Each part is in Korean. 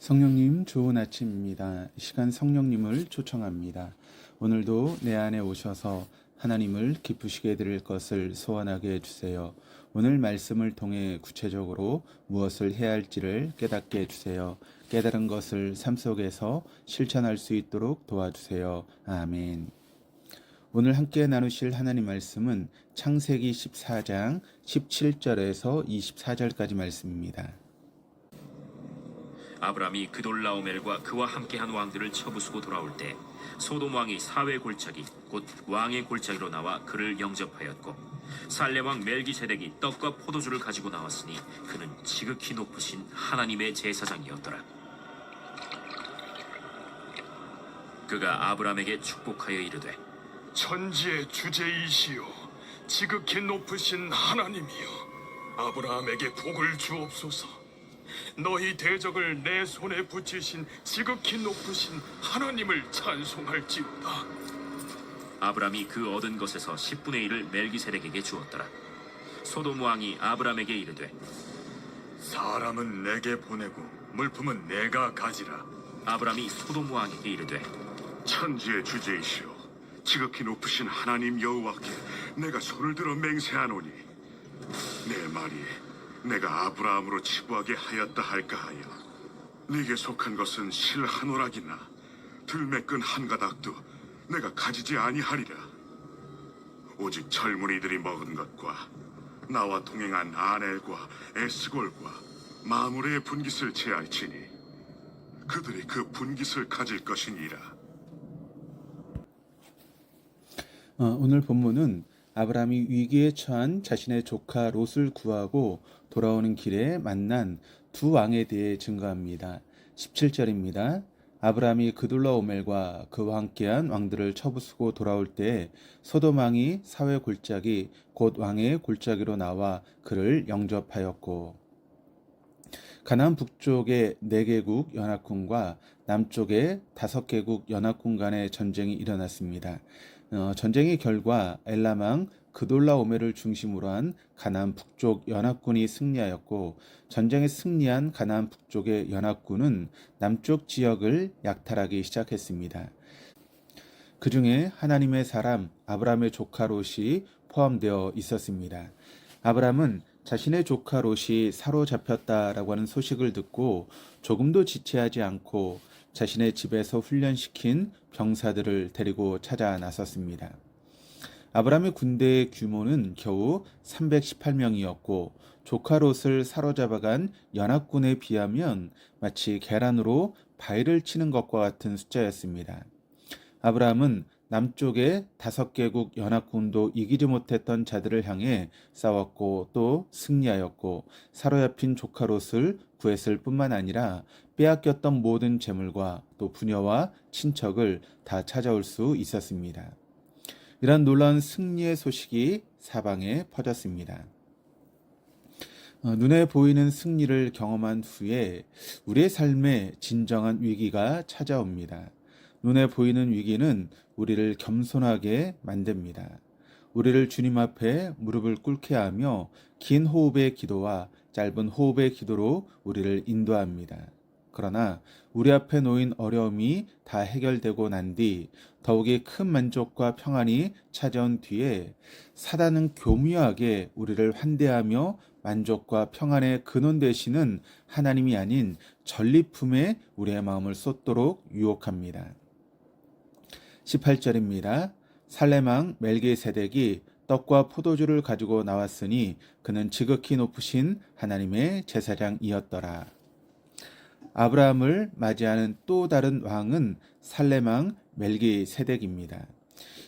성령님 좋은 아침입니다. 이 시간 성령님을 초청합니다. 오늘도 내 안에 오셔서 하나님을 기쁘시게 드릴 것을 소원하게 해주세요. 오늘 말씀을 통해 구체적으로 무엇을 해야 할지를 깨닫게 해주세요. 깨달은 것을 삶 속에서 실천할 수 있도록 도와주세요. 아멘. 오늘 함께 나누실 하나님 말씀은 창세기 14장 17절에서 24절까지 말씀입니다. 아브람이 그돌라오멜과 그와 함께한 왕들을 쳐부수고 돌아올 때 소돔 왕이 사회 골짜기 곧 왕의 골짜기로 나와 그를 영접하였고 살렘 왕 멜기세덱이 떡과 포도주를 가지고 나왔으니 그는 지극히 높으신 하나님의 제사장이었더라. 그가 아브람에게 축복하여 이르되 천지의 주제이시여 지극히 높으신 하나님이여 아브라함에게 복을 주옵소서. 너희 대적을 내 손에 붙이신 지극히 높으신 하나님을 찬송할지로다. 아브람이 그 얻은 것에서 10분의 1을 멜기세덱에게 주었더라. 소돔 왕이 아브람에게 이르되 사람은 내게 보내고 물품은 내가 가지라. 아브람이 소돔 왕에게 이르되 천지의 주제이시여 지극히 높으신 하나님 여호와께 내가 손을 들어 맹세하노니 내 말이 내가 아브라함으로 치부하게 하였다 할까 하여 네게 속한 것은 실 한 오락이나 들매끈 한 가닥도 내가 가지지 아니하리라. 오직 젊은이들이 먹은 것과 나와 동행한 아넬과 에스골과 마므레의 분깃을 제할지니 그들이 그 분깃을 가질 것이니라. 오늘 본문은 아브라함이 위기에 처한 자신의 조카 롯을 구하고 돌아오는 길에 만난 두 왕에 대해 증거합니다. 17절입니다. 아브라함이 그돌라오멜과 그와 함께한 왕들을 쳐부수고 돌아올 때 소돔 왕이 사회 골짜기 곧 왕의 골짜기로 나와 그를 영접하였고 가나안 북쪽의 4개국 연합군과 남쪽의 5개국 연합군 간의 전쟁이 일어났습니다. 전쟁의 결과 엘람 왕 그돌라오멜을 중심으로 한 가나안 북쪽 연합군이 승리하였고 전쟁에 승리한 가나안 북쪽의 연합군은 남쪽 지역을 약탈하기 시작했습니다. 그 중에 하나님의 사람 아브라함의 조카 롯이 포함되어 있었습니다. 아브라함은 자신의 조카 롯이 사로잡혔다라고 하는 소식을 듣고 조금도 지체하지 않고 자신의 집에서 훈련시킨 병사들을 데리고 찾아 나섰습니다. 아브라함의 군대의 규모는 겨우 318명이었고 조카 롯을 사로잡아간 연합군에 비하면 마치 계란으로 바위를 치는 것과 같은 숫자였습니다. 아브라함은 남쪽의 5개국 연합군도 이기지 못했던 자들을 향해 싸웠고 또 승리하였고 사로잡힌 조카 롯을 구했을 뿐만 아니라 빼앗겼던 모든 재물과 또 부녀와 친척을 다 찾아올 수 있었습니다. 이런 놀라운 승리의 소식이 사방에 퍼졌습니다. 눈에 보이는 승리를 경험한 후에 우리의 삶에 진정한 위기가 찾아옵니다. 눈에 보이는 위기는 우리를 겸손하게 만듭니다. 우리를 주님 앞에 무릎을 꿇게 하며 긴 호흡의 기도와 짧은 호흡의 기도로 우리를 인도합니다. 그러나 우리 앞에 놓인 어려움이 다 해결되고 난 뒤 더욱이 큰 만족과 평안이 찾아온 뒤에 사단은 교묘하게 우리를 환대하며 만족과 평안의 근원 되시는 하나님이 아닌 전리품에 우리의 마음을 쏟도록 유혹합니다. 18절입니다. 살렘 왕 멜기세덱이 떡과 포도주를 가지고 나왔으니 그는 지극히 높으신 하나님의 제사장이었더라. 아브라함을 맞이하는 또 다른 왕은 살렘 왕 멜기세덱입니다.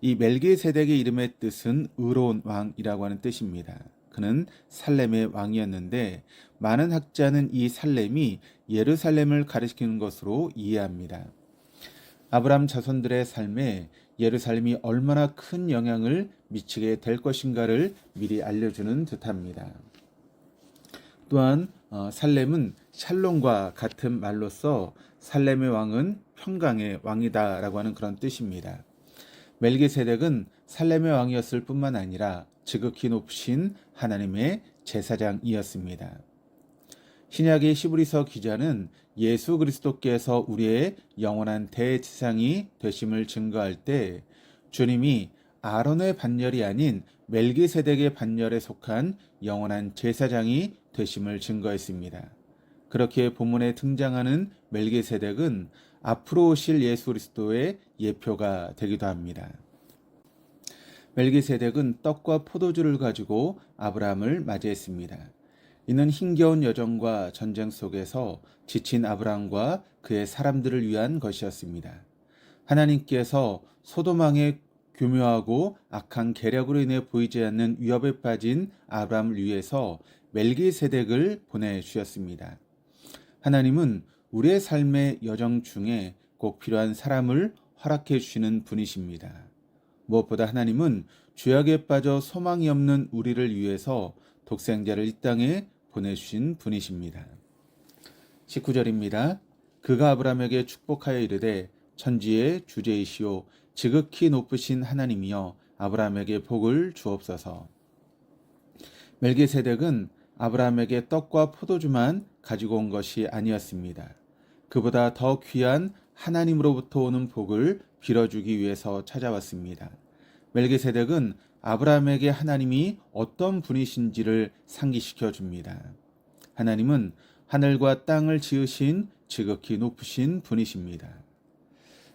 이 멜기세덱의 이름의 뜻은 의로운 왕이라고 하는 뜻입니다. 그는 살렘의 왕이었는데 많은 학자는 이 살렘이 예루살렘을 가리키는 것으로 이해합니다. 아브라함 자손들의 삶에 예루살렘이 얼마나 큰 영향을 미치게 될 것인가를 미리 알려주는 듯합니다. 또한 살렘은 샬롬과 같은 말로서 살렘의 왕은 평강의 왕이다라고 하는 그런 뜻입니다. 멜기세덱은 살렘의 왕이었을 뿐만 아니라 지극히 높으신 하나님의 제사장이었습니다. 신약의 히브리서 기자는 예수 그리스도께서 우리의 영원한 대제사장이 되심을 증거할 때 주님이 아론의 반열이 아닌 멜기세덱의 반열에 속한 영원한 제사장이 되심을 증거했습니다. 그렇게 본문에 등장하는 멜기세덱은 앞으로 오실 예수 그리스도의 예표가 되기도 합니다. 멜기세덱은 떡과 포도주를 가지고 아브라함을 맞이했습니다. 이는 힘겨운 여정과 전쟁 속에서 지친 아브라함과 그의 사람들을 위한 것이었습니다. 하나님께서 소돔왕의 교묘하고 악한 계략으로 인해 보이지 않는 위협에 빠진 아브라함을 위해서 멜기세덱을 보내주셨습니다. 하나님은 우리의 삶의 여정 중에 꼭 필요한 사람을 허락해 주시는 분이십니다. 무엇보다 하나님은 죄악에 빠져 소망이 없는 우리를 위해서 독생자를 이 땅에 보내주신 분이십니다. 19절입니다. 그가 아브라함에게 축복하여 이르되 천지의 주제이시오 지극히 높으신 하나님이여 아브라함에게 복을 주옵소서. 멜기세덱은 아브라함에게 떡과 포도주만 가지고 온 것이 아니었습니다. 그보다 더 귀한 하나님으로부터 오는 복을 빌어주기 위해서 찾아왔습니다. 멜기세덱은 아브라함에게 하나님이 어떤 분이신지를 상기시켜 줍니다. 하나님은 하늘과 땅을 지으신 지극히 높으신 분이십니다.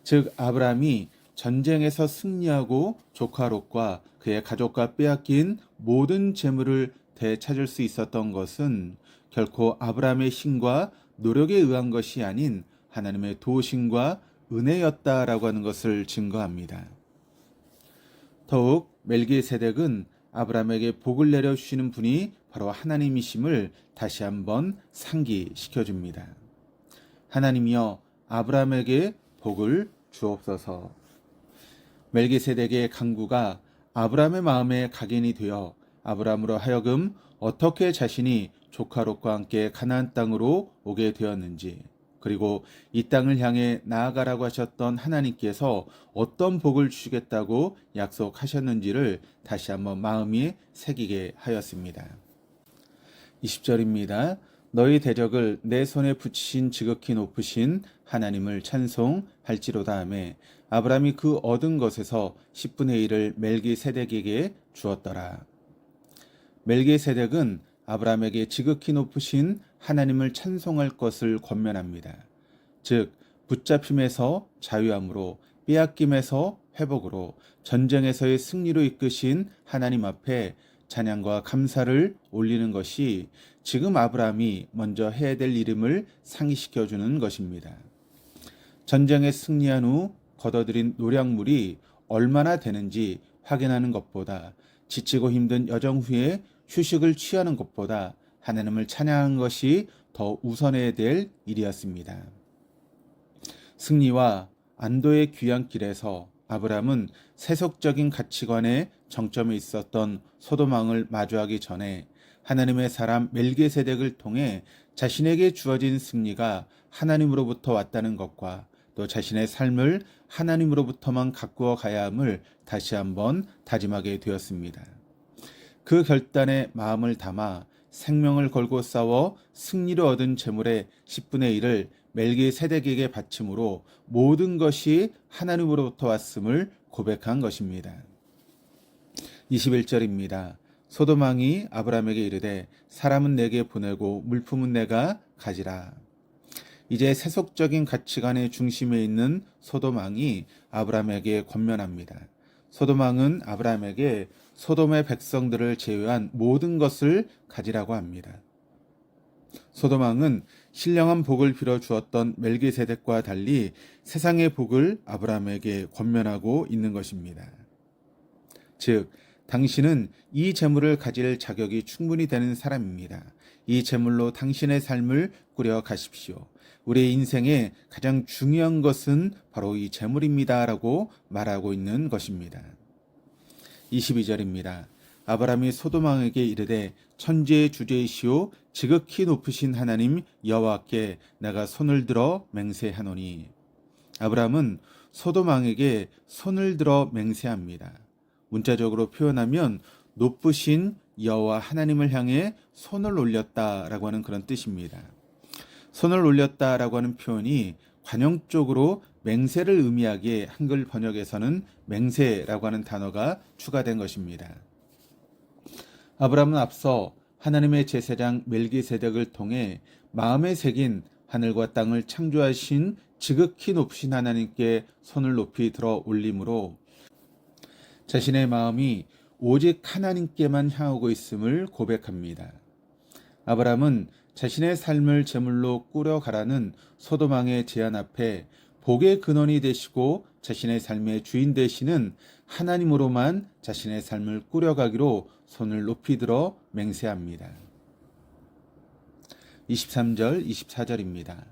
즉 아브라함이 전쟁에서 승리하고 조카 롯과 그의 가족과 빼앗긴 모든 재물을 되찾을 수 있었던 것은 결코 아브라함의 힘과 노력에 의한 것이 아닌 하나님의 도우심과 은혜였다라고 하는 것을 증거합니다. 더욱 멜기세덱은 아브라함에게 복을 내려주시는 분이 바로 하나님이심을 다시 한번 상기시켜 줍니다. 하나님이여 아브라함에게 복을 주옵소서. 멜기세덱의 간구가 아브라함의 마음에 각인이 되어 아브라함으로 하여금 어떻게 자신이 조카 롯과 함께 가나안 땅으로 오게 되었는지, 그리고 이 땅을 향해 나아가라고 하셨던 하나님께서 어떤 복을 주시겠다고 약속하셨는지를 다시 한번 마음에 새기게 하였습니다. 20절입니다. 너희 대적을 내 손에 붙이신 지극히 높으신 하나님을 찬송할지로다 하매 아브라함이 그 얻은 것에서 10분의 1을 멜기세덱에게 주었더라. 멜기세덱은 아브라함에게 지극히 높으신 하나님을 찬송할 것을 권면합니다. 즉 붙잡힘에서 자유함으로, 빼앗김에서 회복으로, 전쟁에서의 승리로 이끄신 하나님 앞에 찬양과 감사를 올리는 것이 지금 아브라함이 먼저 해야 될 일임을 상기시켜 주는 것입니다. 전쟁에 승리한 후 거둬들인 노략물이 얼마나 되는지 확인하는 것보다, 지치고 힘든 여정 후에 휴식을 취하는 것보다 하나님을 찬양하는 것이 더 우선해야 될 일이었습니다. 승리와 안도의 귀한 길에서 아브라함은 세속적인 가치관의 정점에 있었던 소돔왕을 마주하기 전에 하나님의 사람 멜기세덱을 통해 자신에게 주어진 승리가 하나님으로부터 왔다는 것과 또 자신의 삶을 하나님으로부터만 가꾸어 가야 함을 다시 한번 다짐하게 되었습니다. 그 결단에 마음을 담아 생명을 걸고 싸워 승리를 얻은 재물의 10분의 1을 멜기세덱에게 바침으로 모든 것이 하나님으로부터 왔음을 고백한 것입니다. 21절입니다. 소돔왕이 아브라함에게 이르되 사람은 내게 보내고 물품은 내가 가지라. 이제 세속적인 가치관의 중심에 있는 소돔왕이 아브라함에게 권면합니다. 소돔왕은 아브라함에게 소돔의 백성들을 제외한 모든 것을 가지라고 합니다. 소돔왕은 신령한 복을 빌어 주었던 멜기세덱과 달리 세상의 복을 아브라함에게 권면하고 있는 것입니다. 즉, 당신은 이 재물을 가질 자격이 충분히 되는 사람입니다. 이 재물로 당신의 삶을 꾸려 가십시오. 우리의 인생에 가장 중요한 것은 바로 이 재물입니다. 라고 말하고 있는 것입니다. 22절입니다. 아브라함이 소돔왕에게 이르되 천지의 주제이시오 지극히 높으신 하나님 여호와께 내가 손을 들어 맹세하노니. 아브라함은 소돔왕에게 손을 들어 맹세합니다. 문자적으로 표현하면 높으신 여호와 하나님을 향해 손을 올렸다라고 하는 그런 뜻입니다. 손을 올렸다라고 하는 표현이 관용적으로 맹세를 의미하기에 한글 번역에서는 맹세라고 하는 단어가 추가된 것입니다. 아브라함은 앞서 하나님의 제사장 멜기세덱을 통해 마음에 새긴 하늘과 땅을 창조하신 지극히 높으신 하나님께 손을 높이 들어 올림으로 자신의 마음이 오직 하나님께만 향하고 있음을 고백합니다. 아브라함은 자신의 삶을 제물로 꾸려가라는 소돔 왕의 제안 앞에 복의 근원이 되시고 자신의 삶의 주인 되시는 하나님으로만 자신의 삶을 꾸려가기로 손을 높이 들어 맹세합니다. 23절, 24절입니다.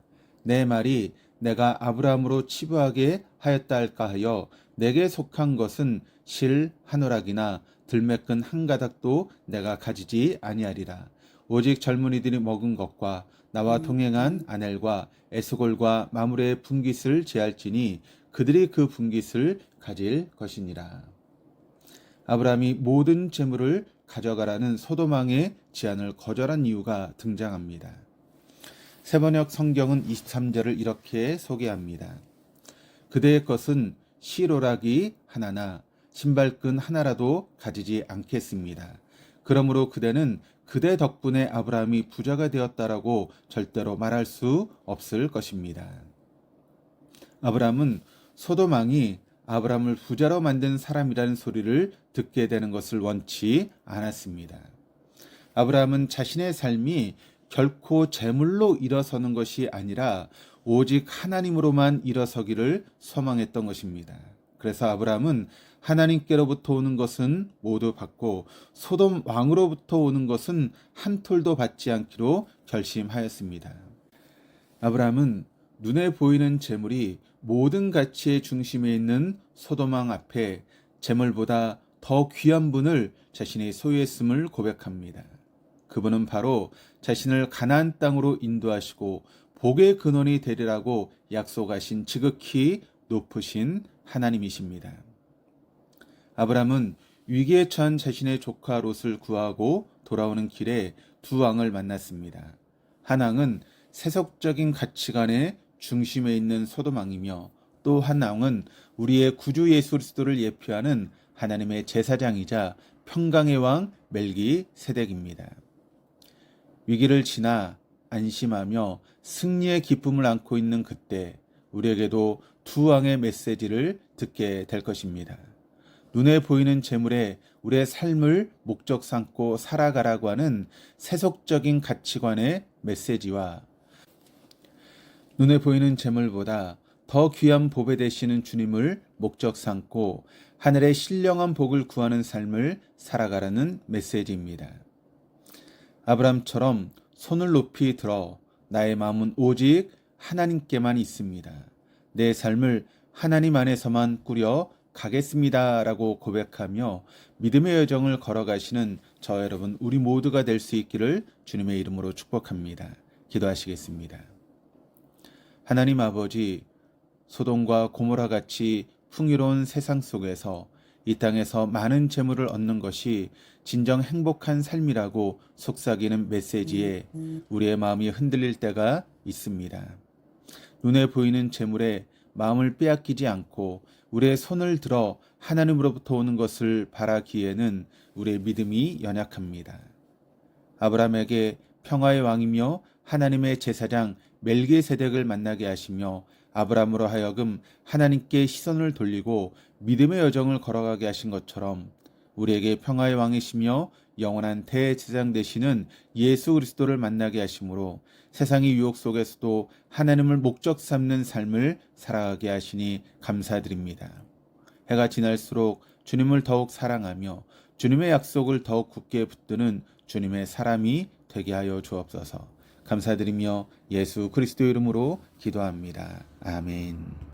내 말이 내가 아브라함으로 치부하게 하였다 할까 하여 내게 속한 것은 실 한 오락이나 들매끈 한 가닥도 내가 가지지 아니하리라. 오직 젊은이들이 먹은 것과 나와 동행한 아넬과 에스골과 마므레의 분깃을 제할지니 그들이 그 분깃을 가질 것이니라. 아브라함이 모든 재물을 가져가라는 소돔 왕의 제안을 거절한 이유가 등장합니다. 세번역 성경은 23절을 이렇게 소개합니다. 그대의 것은 실오락이 하나나 신발끈 하나라도 가지지 않겠습니다. 그러므로 그대는 그대 덕분에 아브라함이 부자가 되었다라고 절대로 말할 수 없을 것입니다. 아브라함은 소돔 왕이 아브라함을 부자로 만든 사람이라는 소리를 듣게 되는 것을 원치 않았습니다. 아브라함은 자신의 삶이 결코 재물로 일어서는 것이 아니라 오직 하나님으로만 일어서기를 소망했던 것입니다. 그래서 아브라함은 하나님께로부터 오는 것은 모두 받고 소돔 왕으로부터 오는 것은 한 톨도 받지 않기로 결심하였습니다. 아브라함은 눈에 보이는 재물이 모든 가치의 중심에 있는 소돔 왕 앞에 재물보다 더 귀한 분을 자신이 소유했음을 고백합니다. 그분은 바로 자신을 가나안 땅으로 인도하시고 복의 근원이 되리라고 약속하신 지극히 높으신 하나님이십니다. 아브라함은 위기에 처한 자신의 조카 롯을 구하고 돌아오는 길에 두 왕을 만났습니다. 한 왕은 세속적인 가치관의 중심에 있는 소돔 왕이며 또 한 왕은 우리의 구주 예수 그리스도를 예표하는 하나님의 제사장이자 평강의 왕 멜기세덱입니다. 위기를 지나 안심하며 승리의 기쁨을 안고 있는 그때 우리에게도 두 왕의 메시지를 듣게 될 것입니다. 눈에 보이는 재물에 우리의 삶을 목적 삼고 살아가라고 하는 세속적인 가치관의 메시지와 눈에 보이는 재물보다 더 귀한 보배 되시는 주님을 목적 삼고 하늘의 신령한 복을 구하는 삶을 살아가라는 메시지입니다. 아브라함처럼 손을 높이 들어 나의 마음은 오직 하나님께만 있습니다. 내 삶을 하나님 안에서만 꾸려 가겠습니다 라고 고백하며 믿음의 여정을 걸어가시는 저 여러분 우리 모두가 될 수 있기를 주님의 이름으로 축복합니다. 기도하시겠습니다. 하나님 아버지, 소돔과 고모라 같이 풍요로운 세상 속에서 이 땅에서 많은 재물을 얻는 것이 진정 행복한 삶이라고 속삭이는 메시지에 우리의 마음이 흔들릴 때가 있습니다. 눈에 보이는 재물에 마음을 빼앗기지 않고 우리의 손을 들어 하나님으로부터 오는 것을 바라기에는 우리의 믿음이 연약합니다. 아브라함에게 평화의 왕이며 하나님의 제사장 멜기세덱을 만나게 하시며 아브라함으로 하여금 하나님께 시선을 돌리고 믿음의 여정을 걸어가게 하신 것처럼 우리에게 평화의 왕이시며 영원한 대제사장 되시는 예수 그리스도를 만나게 하심으로 세상의 유혹 속에서도 하나님을 목적 삼는 삶을 살아가게 하시니 감사드립니다. 해가 지날수록 주님을 더욱 사랑하며 주님의 약속을 더욱 굳게 붙드는 주님의 사람이 되게 하여 주옵소서. 감사드리며 예수 그리스도 이름으로 기도합니다. 아멘.